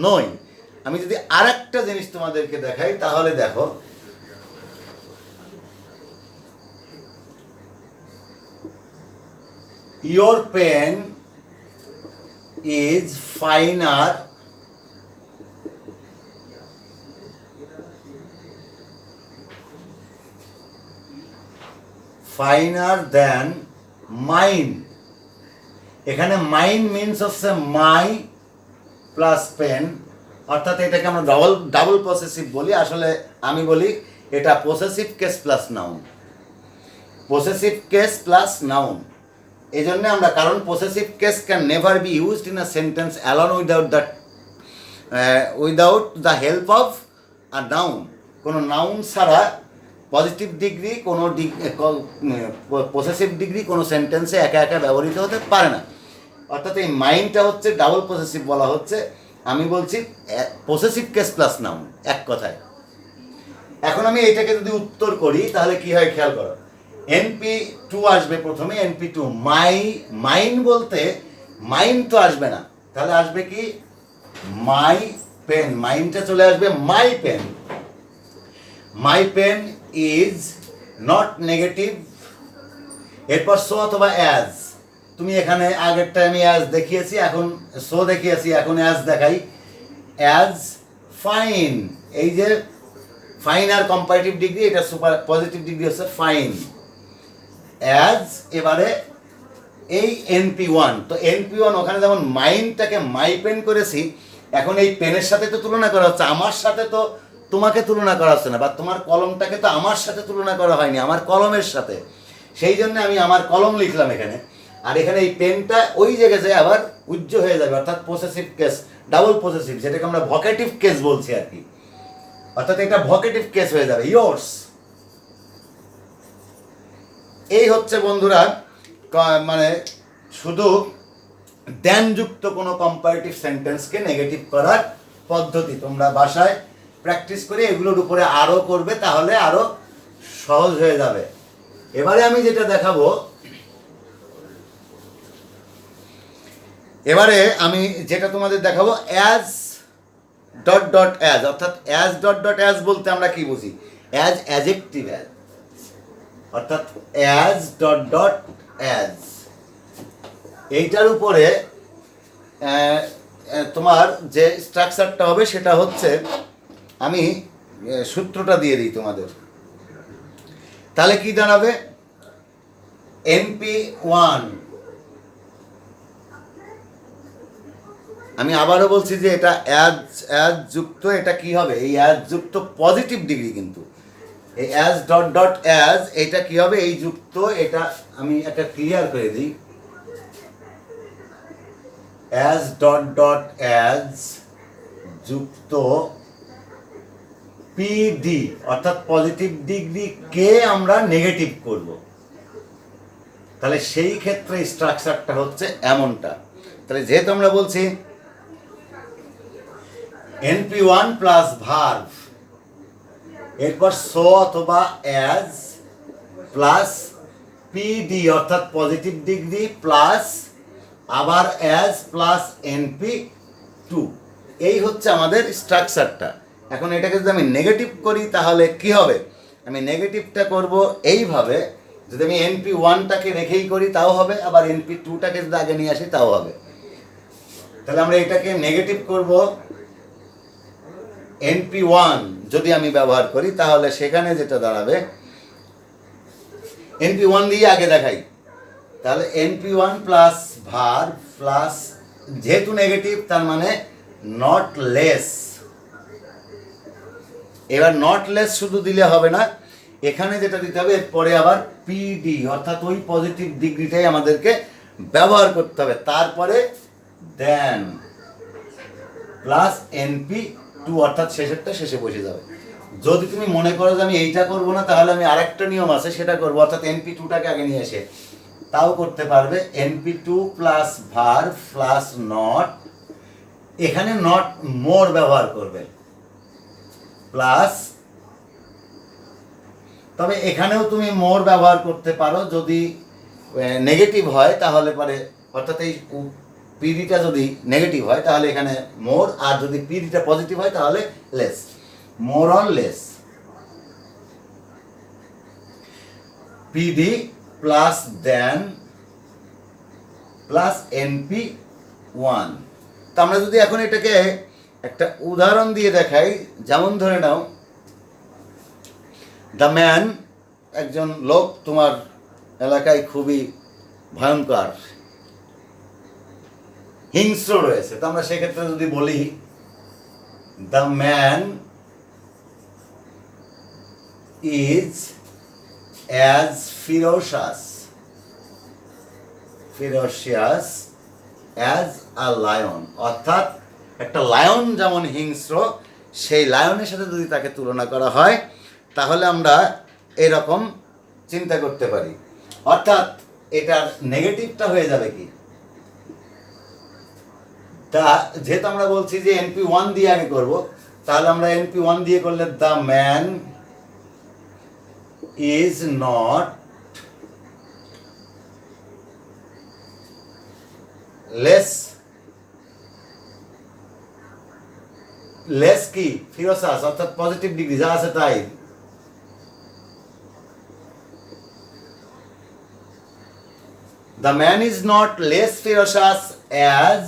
নই। আমি যদি আর একটা জিনিস তোমাদেরকে দেখাই তাহলে দেখো, your pen is finer than mine. এখানে মাইন মিনস হচ্ছে মাই প্লাস পেন, অর্থাৎ এটাকে আমরা ডাবল পসেসিভ বলি। আসলে আমি বলি এটা possessive case plus noun, possessive case plus noun. এই জন্য আমরা, কারণ possessive case can never be used in a sentence alone without the help of a noun. কোনো নাউন ছাড়া পজিটিভ ডিগ্রি কোনো পসেসিভ ডিগ্রি কোনো সেন্টেন্সে একা একা ব্যবহৃত হতে পারে না। অর্থাৎ এই মাইন্ডটা হচ্ছে ডাবল পসেসিভ বলা হচ্ছে। আমি বলছি পসেসিভ কেস প্লাস নাউন, এক কথায়। এখন আমি এটাকে যদি উত্তর করি তাহলে কি হয় খেয়াল করো, NP2 আসবে প্রথমে, NP2 মাইন বলতে মাইন তো আসবে না, তাহলে আসবে কি মাই পেন। মাইনটা চলে আসবে my pen. My pen is not negative, এরপর সো অথবা অ্যাজ। তুমি এখানে আগেরটা আমি অ্যাজ দেখিয়েছি, এখন সো দেখিয়েছি, এখন অ্যাজ দেখাই। অ্যাজ ফাইন, এই যে ফাইন আর কম্পারেটিভ ডিগ্রি, এটা সুপার পজিটিভ ডিগ্রি হচ্ছে ফাইন। অ্যাজ, এবারে এই NP1, তো NP1 ওখানে যেমন মাইন্ডটাকে মাই পেন করেছি, এখন এই পেনের সাথে তো তুলনা করা হচ্ছে, আমার সাথে তো তোমাকে তুলনা করা হচ্ছে না, বা তোমার কলমটাকে তো আমার সাথে তুলনা করা হয়নি, আমার কলমের সাথে। সেই জন্য আমি আমার কলম লিখলাম এখানে, আর এখানে এই পেনটা ওই জায়গায় যায় আবার উজ্জ হয়ে যাবে, অর্থাৎ পসেসিভ কেস, ডাবল পসেসিভ, যেটাকে আমরা ভকেটিভ কেস বলছি আর কি। অর্থাৎ এটা ভকেটিভ কেস হয়ে যাবে, ইয়োর্স। এই হচ্ছে বন্ধুরা মানে শুধু দ্যানযুক্ত কোনো কম্পারেটিভ সেন্টেন্সকে নেগেটিভ করার পদ্ধতি। তোমরা বাসায় প্র্যাকটিস করে এগুলোর উপরে আরও করবে, তাহলে আরও সহজ হয়ে যাবে। এবারে আমি যেটা দেখাবো, এবারে আমি যেটা তোমাদের দেখাবো, অ্যাজ ডট ডট অ্যাজ, অর্থাৎ অ্যাজ ডট ডট অ্যাজ বলতে আমরা কি বুঝি? অ্যাজ অ্যাজেক্টিভ অ্যাজ, অর্থাৎ অ্যাজ ডট ডট অ্যাজ। এইটার উপরে তোমার যে স্ট্রাকচারটা হবে সেটা হচ্ছে, আমি সূত্রটা দিয়ে দিই তোমাদের, তাহলে কি দাঁড়াবে? NP1, আমি আবারও বলছি যে এটা অ্যাজ যুক্ত, এটা কি হবে? এই অ্যাজ যুক্ত পজিটিভ ডিগ্রি, কিন্তু এই অ্যাজ ডট ডট অ্যাজ এটা কি হবে? এই যুক্ত, এটা আমি একটা ক্লিয়ার করে দিই, অ্যাজ ডট ডট অ্যাজ যুক্ত PD, অর্থাৎ পজিটিভ ডিগ্রি কে আমরা নেগেটিভ করব। তাহলে সেই ক্ষেত্রে স্ট্রাকচারটা হচ্ছে এমনটা। তাহলে যেহেতু আমরা বলছি NP1 প্লাস ভার্ব, এরপর সো অথবা অ্যাজ প্লাস PD, অর্থাৎ পজিটিভ ডিগ্রি প্লাস আবার অ্যাজ প্লাস NP2, এই হচ্ছে আমাদের স্ট্রাকচারটা। এখন এটাকে যদি আমি নেগেটিভ করি তাহলে কি হবে? আমি নেগেটিভটা করব এইভাবে, যদি আমি NP1টাকে রেখেই করি তাও হবে, আবার NP2টাকে যদি আগে নিয়ে আসি তাও হবে। তাহলে আমরা এটাকে নেগেটিভ করব, NP1 যদি আমি ব্যবহার করি তাহলে সেখানে যেটা দাঁড়াবে, NP1 দিয়ে আগে দেখাই, তাহলে NP1 প্লাস ভার্ব প্লাস, যেহেতু নেগেটিভ তার মানে নট লেস। এবার নট লেস শুধু দিলে হবে না, এখানে যেটা দিতে হবে এরপরে আবার PD, অর্থাৎ ওই পজিটিভ ডিগ্রিটাই আমাদেরকে ব্যবহার করতে হবে, তারপরে দেন প্লাস এনপি টু, অর্থাৎ শেষেরটা শেষে বসে যাবে। যদি তুমি মনে করো যে আমি এইটা করবো না, তাহলে আমি আরেকটা নিয়ম আছে সেটা করবো, অর্থাৎ এনপি টুটাকে আগে নিয়ে এসে তাও করতে পারবে। NP two plus verb plus not, এখানে নট মোর ব্যবহার করবে, প্লাস, তবে এখানেও তুমি মোর ব্যবহার করতে পারো যদি নেগেটিভ হয় তাহলে পরে, অর্থাৎ এই পিডিটা যদি নেগেটিভ হয় তাহলে এখানে মোর, আর যদি পিডিটা পজিটিভ হয় তাহলে less, more on less. PD plus then plus NP one. তো আমরা যদি এখন এটাকে একটা উদাহরণ দিয়ে দেখাই, যেমন ধরে নাও দ্য ম্যান, একজন লোক তোমার এলাকায় খুবই ভয়ঙ্কর হিংস্র রয়েছে, তো আমরা সেক্ষেত্রে যদি বলি the man is as ferocious as a lion, অর্থাৎ একটা লায়ন যেমন হিংস্র, সেই লায়নের সাথে যদি তাকে তুলনা করা হয় তাহলে আমরা এরকম চিন্তা করতে পারি। অর্থাৎ এটার নেগেটিভটা হয়ে যাবে কি, তা যেহেতু আমরা বলছি যে এনপি ওয়ান দিয়ে আগে করবো, তাহলে আমরা এনপি ওয়ান দিয়ে করলে the man is not less কি ফিরোসাস, অর্থাৎ পজিটিভ ডিগ্রি যা আছে তাই। The man is not less ferocious as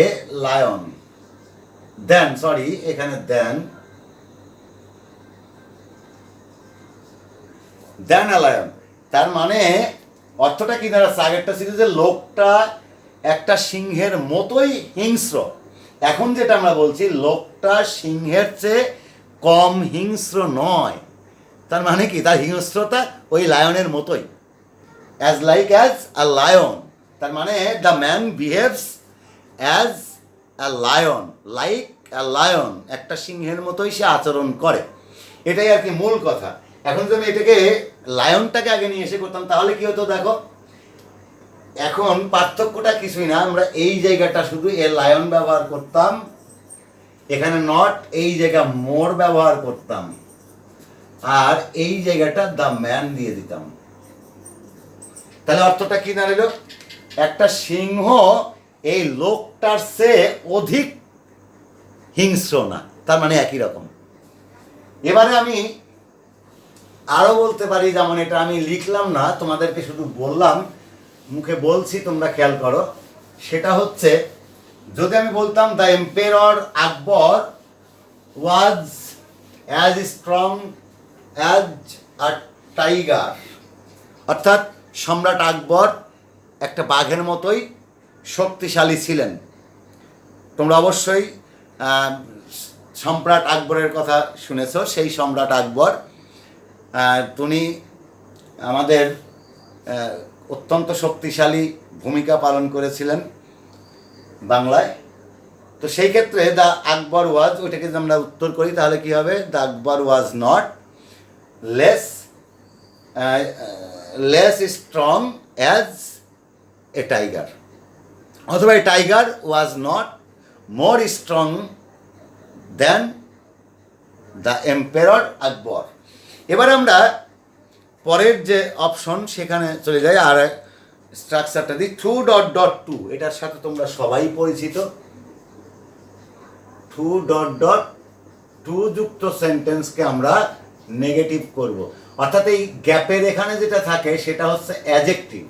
a lion. Then, sorry, এখানে then a lion, তার মানে অর্থটা কি দাঁড়াচ্ছে, আগেরটা ছিল যে লোকটা একটা সিংহের মতোই হিংস্র, এখন যেটা আমরা বলছি লোকটা সিংহের চেয়ে কম হিংস্র নয়, তার মানে কি তার হিংস্রতা ওই লায়নের মতোই, as like as a lion, তার মানে the man behaves as a lion, like a lion, একটা সিংহের মতোই সে আচরণ করে, এটাই আর কি মূল কথা। এখন যদি আমি এটাকে লায়নটাকে আগে নিয়ে এসে করতাম তাহলে কি হতো দেখো, এখন পার্থক্যটা কিছুই না, আমরা এই জায়গাটা শুধু এ লায়ন ব্যবহার করতাম, এখানে নট, এই জায়গা মোর ব্যবহার করতাম, আর এই জায়গাটা দ্য ম্যান দিয়ে দিতাম। তাহলে অর্থটা কি দাঁড়ালো, একটা সিংহ এই লোকটার চেয়ে অধিক হিংস্র না, তার মানে একই রকম। এবারে আমি আরো বলতে পারি, যেমন এটা আমি লিখলাম না, তোমাদেরকে শুধু বললাম, মুখে বলছি, তোমরা খেয়াল করো, সেটা হচ্ছে যদি আমি বলতাম the emperor Akbar was as strong as a tiger, অর্থাৎ সম্রাট আকবর একটা বাঘের মতোই শক্তিশালী ছিলেন। তোমরা অবশ্যই সম্রাট আকবরের কথা শুনেছ, সেই সম্রাট আকবর তিনি আমাদের অত্যন্ত শক্তিশালী ভূমিকা পালন করেছিলেন বাংলায়। তো সেই ক্ষেত্রে দ্য আকবর ওয়াজ, ওইটাকে যদি আমরা উত্তর করি তাহলে কি হবে, the Akbar was not less strong as a tiger, অথবা a tiger was not more strong than the emperor Akbar. এবার আমরা পরের যে অপশন সেখানে চলে যাই, আর স্ট্রাকচারটা দিই টু ডট ডট টু, এটার সাথে তোমরা সবাই পরিচিত। টু ডট ডট টু যুক্ত সেন্টেন্সকে আমরা নেগেটিভ করব, অর্থাৎ এই গ্যাপের এখানে যেটা থাকে সেটা হচ্ছে অ্যাডজেক্টিভ।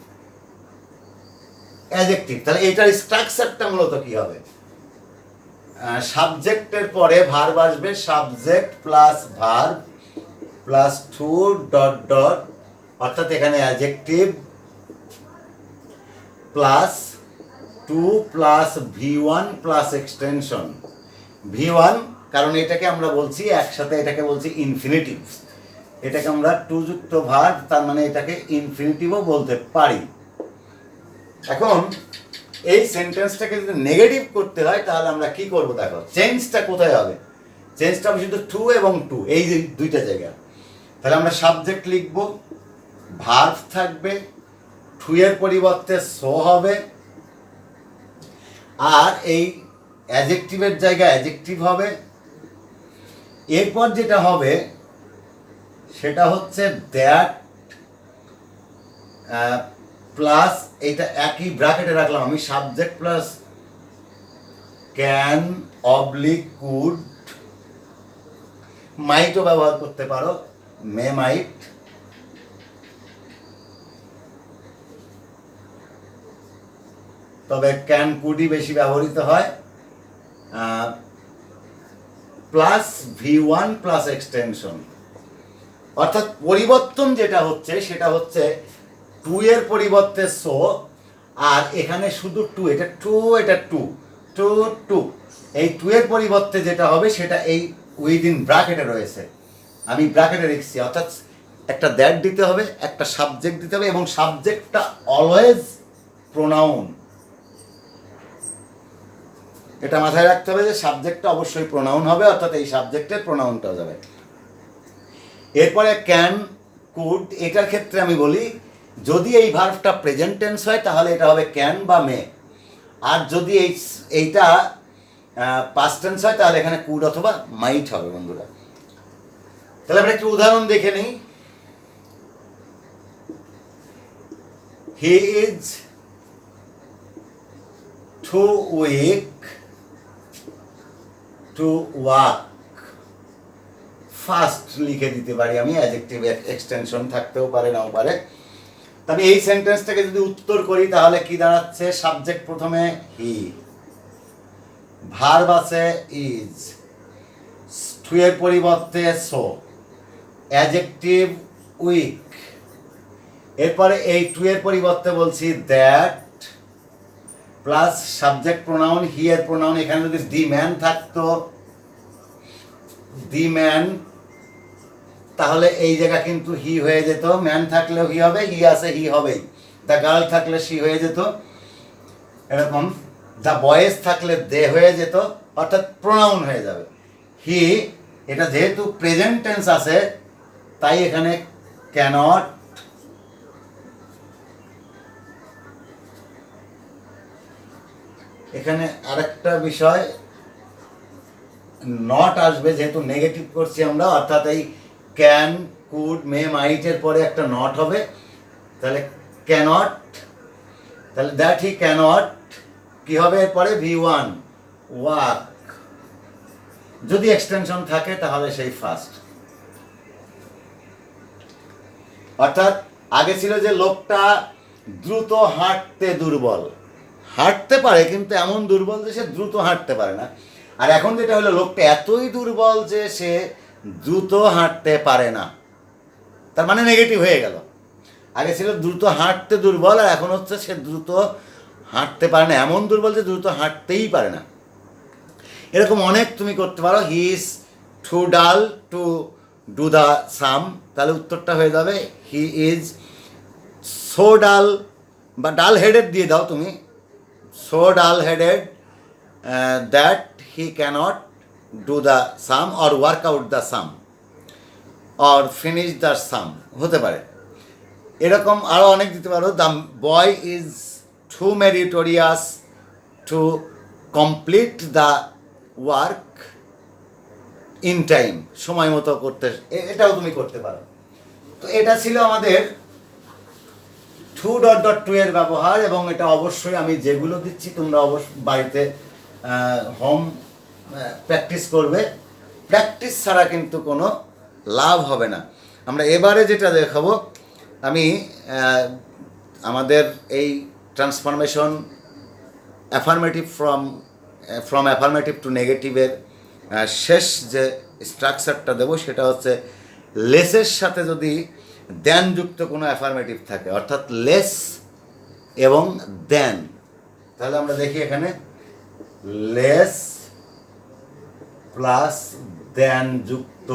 তাহলে এইটার স্ট্রাকচারটা মূলত কি হবে, সাবজেক্টের পরে ভার্ব আসবে, subject plus verb plus to dot dot, অর্থাৎ এখানে adjective plus to plus V1 plus extension. V1 কারণ এটাকে আমরা বলছি একসাথে, এটাকে বলছি ইনফিনিটিভ, এটাকে আমরা টু যুক্ত ভার্ব, তার মানে এটাকে ইনফিনিটিভও বলতে পারি। এখন এই সেন্টেন্সটাকে যদি নেগেটিভ করতে হয় তাহলে আমরা কি করব? দেখো চেঞ্জটা কোথায় হবে। চেঞ্জটা হবে শুধু টু এবং টু, এই যে দুইটা জায়গা। তাহলে আমরা সাবজেক্ট লিখব, ভার্ব থাকবে, টু এর পরিবর্তে সো হবে, আর এই অ্যাডজেক্টিভের জায়গায় অ্যাডজেক্টিভ হবে। এরপর যেটা হবে সেটা হচ্ছে দ্যাট প্লাস, এইটা একই ব্র্যাকেটে রাখলাম আমি, subject plus can oblique could, মাইটও ব্যবহার করতে পারো, মে মাইট, তবে ক্যান কুডই বেশি ব্যবহৃত হয়, প্লাস V1 প্লাস এক্সটেনশন। অর্থাৎ পরিবর্তন যেটা হচ্ছে সেটা হচ্ছে টু এর পরিবর্তে সো, আর এখানে শুধু টু, এটা টু, এটা টু, টু টু, এই টু এর পরিবর্তে যেটা হবে সেটা এই উইদিন ব্র্যাকেটে রয়েছে, আমি ব্র্যাকেটে লিখছি। অর্থাৎ একটা দ্যাট দিতে হবে, একটা সাবজেক্ট দিতে হবে, এবং সাবজেক্টটা অলওয়েজ প্রোনাউন। এটা মাথায় রাখতে হবে যে সাবজেক্টটা অবশ্যই প্রোনাউন হবে, অর্থাৎ এই সাবজেক্টের প্রোনাউনটাও যাবে। এরপরে ক্যান কুড, এটার ক্ষেত্রে আমি বলি যদি এই ভার্বটা প্রেজেন্ট টেন্স হয় তাহলে এটা হবে ক্যান বা মে, আর যদি এইটা পাস্ট টেন্স হয় তাহলে এখানে কুড অথবা মাইট হবে বন্ধুরা। তাহলে আমরা একটু উদাহরণ দেখে নিই। He is too weak to walk fast লিখে দিতে পারি আমি, অ্যাডজেক্টিভ এক্সটেনশন থাকতেও পারে নাও পারে। তবে এই সেন্টেন্সটাকে যদি উত্তর করি তাহলে কি দাঁড়াচ্ছে? সাবজেক্ট প্রথমে হি, ভার্ব আছে ইজ, টু এর পরিবর্তে সো, অ্যাডজেক্টিভ উইক, এরপরে এই টু এর পরিবর্তে বলছি that, plus subject pronoun he এর প্রোনাউন, এখানে যদি দি ম্যান থাকতো, দি ম্যান, তাহলে এই জায়গা কিন্তু হি হয়ে যেত, ম্যান থাকলেও হি হবে, হি আছে হি হবেই, দ্য গার্ল থাকলে সি হয়ে যেত, এরকম দ্য বয়েজ থাকলে দে হয়ে যেত, অর্থাৎ প্রোনাউন হয়ে যাবে। হি, এটা যেহেতু প্রেজেন্ট টেন্স আছে তাই এখানে ক্যানট, এখানে আরেকটা বিষয় নট আসবে, যেহেতু নেগেটিভ করছি আমরা, অর্থাৎ এই ক্যান কুড মে মাইটের পরে একটা নট হবে, তাহলে ক্যানট, তাহলে দ্যাট হি ক্যানট কি হবে এরপরে? V1 ওয়াক, যদি এক্সটেনশন থাকে তাহলে সেই ফার্স্ট। অর্থাৎ আগে ছিল যে লোকটা দ্রুত হাঁটতে দুর্বল, হাঁটতে পারে কিন্তু এমন দুর্বল যে সে দ্রুত হাঁটতে পারে না, আর এখন যেটা হলো লোকটা এতই দুর্বল যে সে দ্রুত হাঁটতে পারে না, তার মানে নেগেটিভ হয়ে গেল। আগে ছিল দ্রুত হাঁটতে দুর্বল, আর এখন হচ্ছে সে দ্রুত হাঁটতে পারে না, এমন দুর্বল যে দ্রুত হাঁটতেই পারে না। এরকম অনেক তুমি করতে পারো। হি ইজ টু ডাল টু ডু দ্য সাম, তাহলে উত্তরটা হয়ে যাবে হি ইজ সো ডাল, বা ডাল হেডেড দিয়ে দাও তুমি, so dull headed that he cannot do the sum or work out the sum or finish the sum, হতে পারে। এরকম আরও অনেক দিতে পারো। The boy is too meritorious to complete the work in time, সময় মতো করতে, এটাও তুমি করতে পারো। তো এটা ছিল আমাদের টু ডট ডট টু এর ব্যবহার, এবং এটা অবশ্যই আমি যেগুলো দিচ্ছি তোমরা অবশ্যই বাড়িতে হোম প্র্যাকটিস করবে, প্র্যাকটিস ছাড়া কিন্তু কোনো লাভ হবে না। আমরা এবারে যেটা দেখাবো, আমি আমাদের এই transformation affirmative from affirmative to নেগেটিভের শেষ যে স্ট্রাকচারটা দেবো সেটা হচ্ছে লেসের সাথে যদি দ্যানযুক্ত কোনো অ্যাফার্মেটিভ থাকে, অর্থাৎ লেস এবং দ্যান, তাহলে আমরা দেখি এখানে লেস প্লাস দ্যান যুক্ত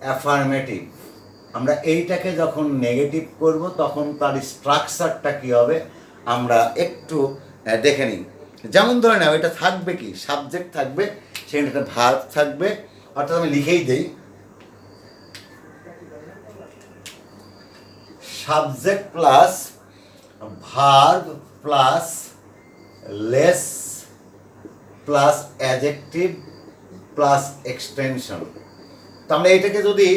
অ্যাফার্মেটিভ, আমরা এইটাকে যখন নেগেটিভ করব তখন তার স্ট্রাকচারটা কী হবে আমরা একটু দেখে নিই। যেমন ধরে নাও এটা থাকবে কি, সাবজেক্ট থাকবে, সেখানে একটা ভার্ব থাকবে, অর্থাৎ আমি লিখেই দেই subject plus verb plus less plus adjective plus extension. তো আমরা এটাকে যদি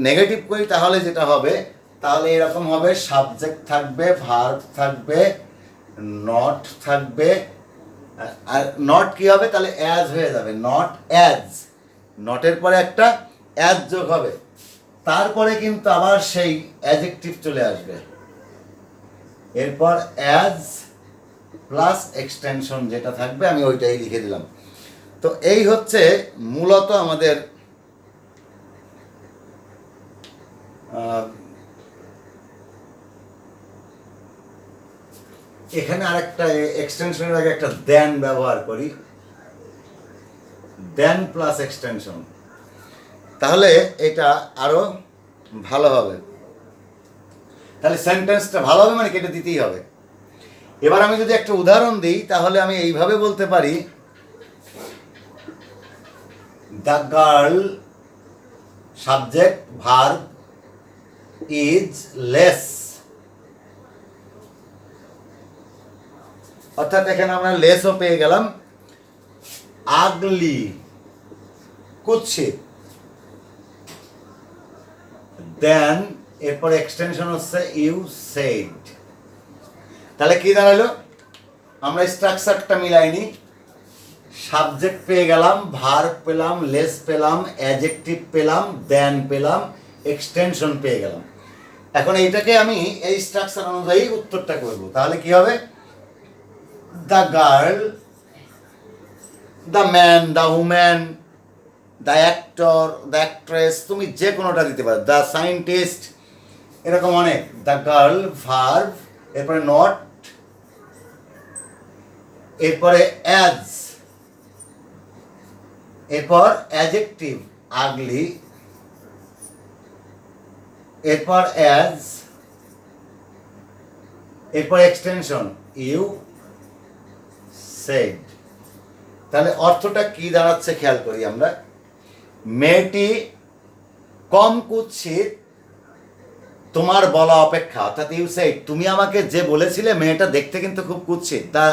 নেগেটিভ করি তাহলে যেটা হবে, তাহলে এরকম হবে সাবজেক্ট থাকবে, ভার্ব থাকবে, নট থাকবে, আর নট কি হবে তাহলে অ্যাজ হয়ে যাবে, নট অ্যাজ, নটের পরে একটা অ্যাজ যোগ হবে, তারপরে কিন্তু আবার সেই অ্যাডজেক্টিভ চলে আসবে, এরপর অ্যাজ প্লাস এক্সটেনশন যেটা থাকবে আমি ওইটাই লিখে দিলাম। তো এই হচ্ছে মূলত আমাদের এখানে আরেকটা এক্সটেনশনের আগে একটা দেন ব্যবহার করি, দেন প্লাস এক্সটেনশন, তাহলে এটা আরো ভালো হবে, তাহলে সেন্টেন্সটা ভালো হবে, মানে কেটে দিতেই হবে। এবার আমি যদি একটা উদাহরণ দিই তাহলে আমি এইভাবে বলতে পারি, the girl subject verb is less, অর্থাৎ এখানে আমরা লেসও পেয়ে গেলাম, আগলি কুৎসিত, দেন এরপর এক্সটেনশন হচ্ছে ইউ সেড। তাহলে কি দাঁড়ালো, আমরা স্ট্রাকচারটা মিলাইনি, সাবজেক্ট পেয়ে গেলাম, ভার্ব পেলাম, লেস পেলাম, অ্যাডজেক্টিভ পেলাম, দেন পেলাম, এক্সটেনশন পেয়ে গেলাম। এখন এইটাকে আমি এই স্ট্রাকচার অনুযায়ী উত্তরটা করব, তাহলে কি হবে, the girl, the man, the woman, the actor, the actress, তুমি যে কোনোটা দিতে পারো, দ্য সায়েন্টিস্ট, এরকম অনেক, দ্য গার্ল ভার্ব, এরপরে নট, এরপরে অ্যাজ, এরপর অ্যাডজেক্টিভ আগলি, এরপর অ্যাজ, এরপর এক্সটেনশন ইউ সেড। তাহলে অর্থটা কি দাঁড়াচ্ছে খেয়াল করি আমরা, মেয়েটি কম কুৎসিত তোমার বলা অপেক্ষা, অর্থাৎ ইউ সেড, তুমি আমাকে যে বলেছিলে মেয়েটা দেখতে কিন্তু খুব কুৎসিত, the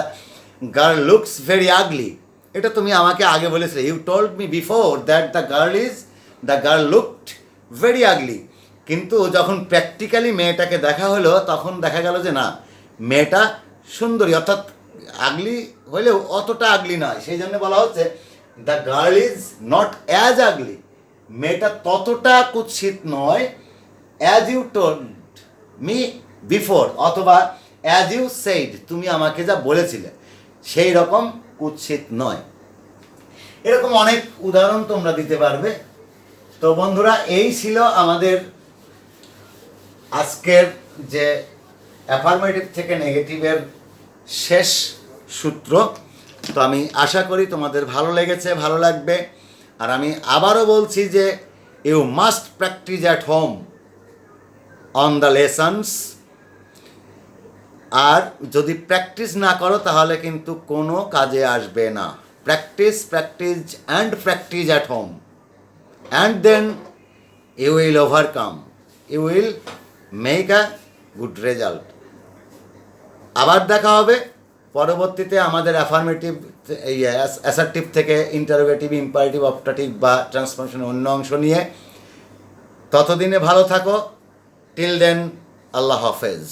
girl looks very ugly, এটা তুমি আমাকে আগে বলেছিলে, you told me before that the girl looked very ugly, কিন্তু যখন প্র্যাকটিক্যালি মেয়েটাকে দেখা হলো তখন দেখা গেল যে না, মেয়েটা সুন্দরী, অর্থাৎ আগলি হলেও অতটা আগলি নয়, সেই জন্য বলা হচ্ছে the girl is not as ugly, মেয়েটা ততটা কুৎসিত নয়, as you told me before, অথবা অ্যাজ ইউ সেইড, তুমি আমাকে যা বলেছিলে সেই রকম কুৎসিত নয়। এরকম অনেক উদাহরণ তোমরা দিতে পারবে। তো বন্ধুরা, এই ছিল আমাদের আজকের যে অ্যাফার্মেটিভ থেকে নেগেটিভের শেষ সূত্র। তো আমি আশা করি তোমাদের ভালো লেগেছে, ভালো লাগবে। আর আমি আবারও বলছি যে you must practise at home on the lessons, আর যদি প্র্যাকটিস না করো তাহলে কিন্তু কোনো কাজে আসবে না। Practice practice and practice at home, and then you will overcome, you will make a good result. আবার দেখা হবে পরবর্তীতে আমাদের অ্যাফার্মেটিভ, এই অ্যাসার্টিভ থেকে ইন্টারোগেটিভ, ইম্পারেটিভ, অপটাটিভ বা ট্রান্সফরমেশনের অন্য অংশ নিয়ে। ততদিনে ভালো থাকো। টিল দেন, আল্লাহ হাফেজ।